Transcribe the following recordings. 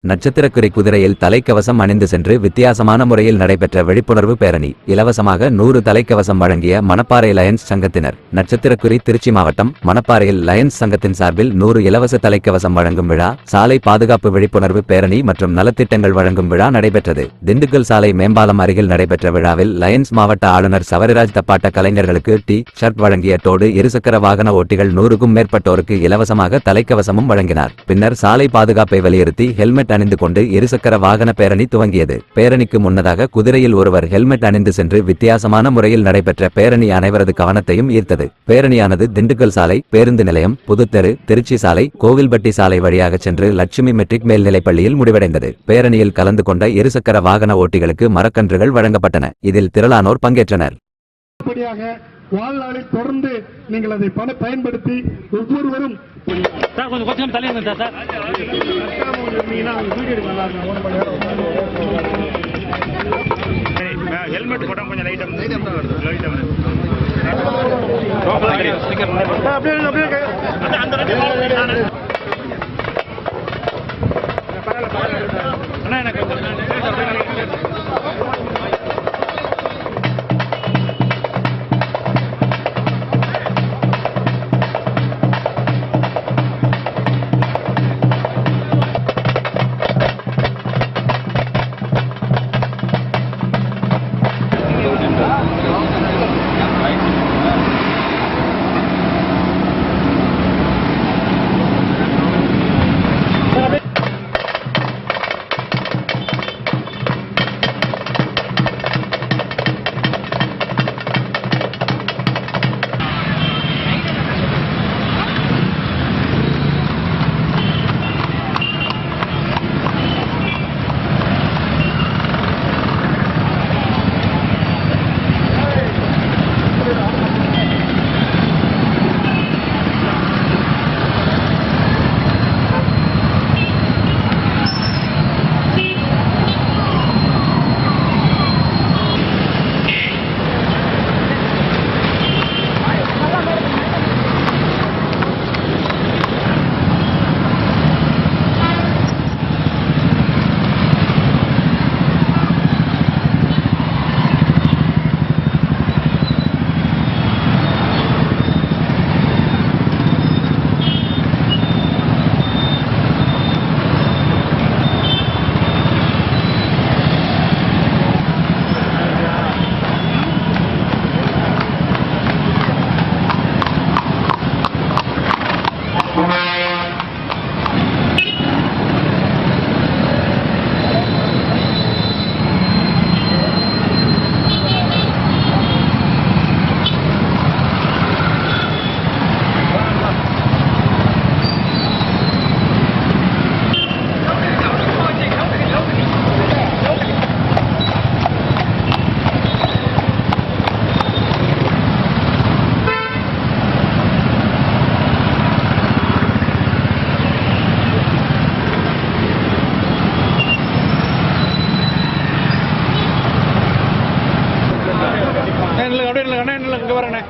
நட்சத்திரக்குறி குதிரையில் தலைக்கவசம் அணிந்து சென்று வித்தியாசமான முறையில் நடைபெற்ற விழிப்புணர்வு பேரணி. இலவசமாக 100 தலைக்கவசம் வழங்கிய மணப்பாறை லயன்ஸ் சங்கத்தினர். நட்சத்திரக்குறி திருச்சி மாவட்டம் மணப்பாறையில் லயன்ஸ் சங்கத்தின் சார்பில் 100 இலவச தலைக்கவசம் வழங்கும் விழா, சாலை பாதுகாப்பு விழிப்புணர்வு பேரணி மற்றும் நலத்திட்டங்கள் வழங்கும் விழா நடைபெற்றது. திண்டுக்கல் சாலை மேம்பாலம் அருகில் நடைபெற்ற விழாவில் லயன்ஸ் மாவட்ட ஆளுநர் சவரிராஜ் தப்பாட்ட கலைஞர்களுக்கு டி ஷர்ட் வழங்கிய தோடு இருசக்கர வாகன ஓட்டிகள் 100க்கும் மேற்பட்டோருக்கு இலவசமாக தலைக்கவசமும் வழங்கினார். பின்னர் சாலை பாதுகாப்பை வலியுறுத்தி ஹெல்மெட் அணிந்து கொண்டு இருசக்கர வாகன பேரணி துவங்கியது. பேரணிக்கு முன்னதாக குதிரையில் ஒருவர் ஹெல்மெட் அணிந்து சென்று வித்தியாசமான முறையில் நடைபெற்ற பேரணி அனைவரது கவனத்தையும் ஈர்த்தது. பேரணியானது திண்டுக்கல் சாலை, பேருந்து நிலையம், புதுத்தெரு, திருச்சி சாலை, கோவில்பட்டி சாலை வழியாக சென்று லட்சுமி மெட்ரிக் மேல்நிலைப்பள்ளியில் முடிவடைந்தது. பேரணியில் கலந்து கொண்ட இருசக்கர வாகன ஓட்டிகளுக்கு மரக்கன்றுகள் வழங்கப்பட்டன. இதில் திரளானோர் பங்கேற்றனர். வாழ்நாளில் தொடர்ந்து நீங்கள் அதை பயன்படுத்தி ஒவ்வொருவரும் கொஞ்சம் தள்ளி சார் ஹெல்மெட் போட்டா கொஞ்சம் லைட் இங்க வரேன்.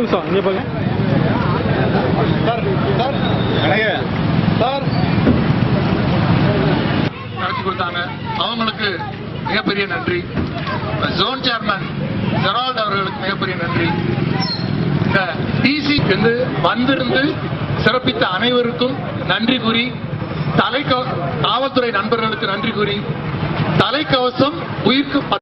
நிமிஷம் இங்க பாருங்க சார் நடத்தி கொடுத்தாங்க. அவங்களுக்கு மிகப்பெரிய நன்றி. ஜோன் சேர்மன் ஜெரால்ட் அவர்களுக்கு மிகப்பெரிய நன்றி. இந்த டிசி வந்திருந்து சிறப்பித்த அனைவருக்கும் நன்றி கூறி, காவல்துறை நண்பர்களுக்கு நன்றி கூறி, தலைக்கவசம் உயிருக்கு